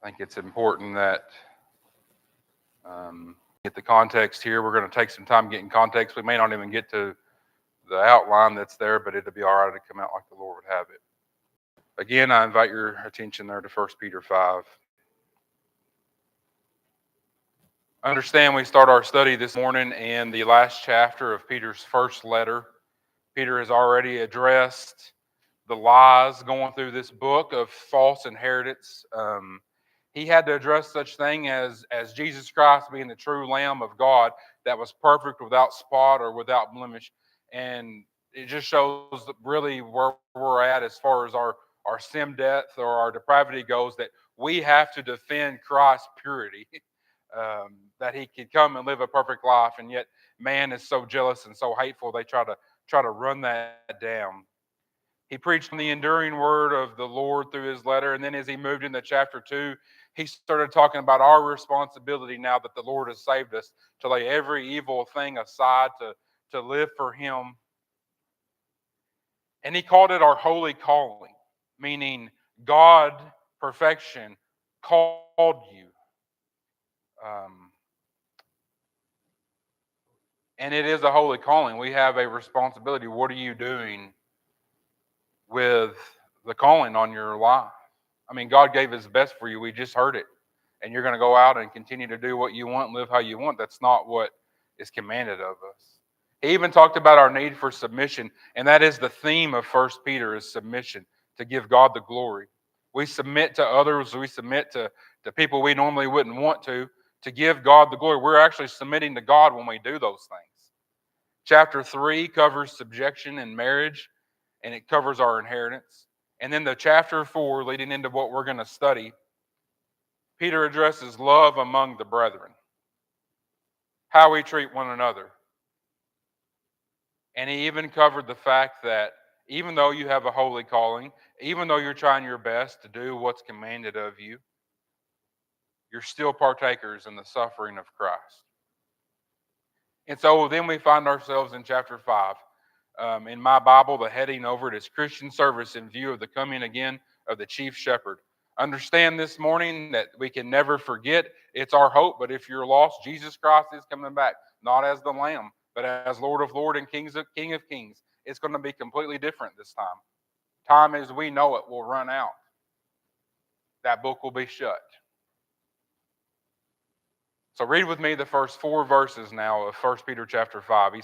I think it's important that get the context here. We're going to take some time getting context. We may not even get to the outline that's there, but it'll be all right to come out like the Lord would have it. Again, I invite your attention there to 1 Peter 5. Understand we start our study this morning in the last chapter of Peter's first letter. Peter has already addressed the lies going through this book of false inheritance. He had to address such thing as Jesus Christ being the true Lamb of God that was perfect without spot or without blemish. And it just shows really where we're at as far as our sin depth or our depravity goes, that we have to defend Christ's purity. That he could come and live a perfect life, and yet man is so jealous and so hateful they try to run that down. He preached on the enduring word of the Lord through his letter, and then as he moved into chapter 2, he started talking about our responsibility now that the Lord has saved us to lay every evil thing aside, to live for him. And he called it our holy calling, meaning God, perfection, called you. And it is a holy calling. We have a responsibility. What are you doing with the calling on your life? I mean, God gave his best for you. We just heard it. And you're going to go out and continue to do what you want, live how you want. That's not what is commanded of us. He even talked about our need for submission, and that is the theme of 1 Peter is submission, to give God the glory. We submit to others. We submit to people we normally wouldn't want to give God the glory. We're actually submitting to God when we do those things. Chapter 3 covers subjection in marriage, and it covers our inheritance. And then the chapter 4, leading into what we're going to study, Peter addresses love among the brethren, how we treat one another. And he even covered the fact that even though you have a holy calling, even though you're trying your best to do what's commanded of you, you're still partakers in the suffering of Christ. And so then we find ourselves in chapter 5. In my Bible, the heading over it is Christian Service in View of the Coming Again of the Chief Shepherd. Understand this morning that we can never forget it's our hope, but if you're lost, Jesus Christ is coming back, not as the Lamb, but as Lord of Lords and King of Kings. It's going to be completely different this time. Time as we know it will run out. That book will be shut. So read with me the first 4 verses now of 1 Peter chapter 5. He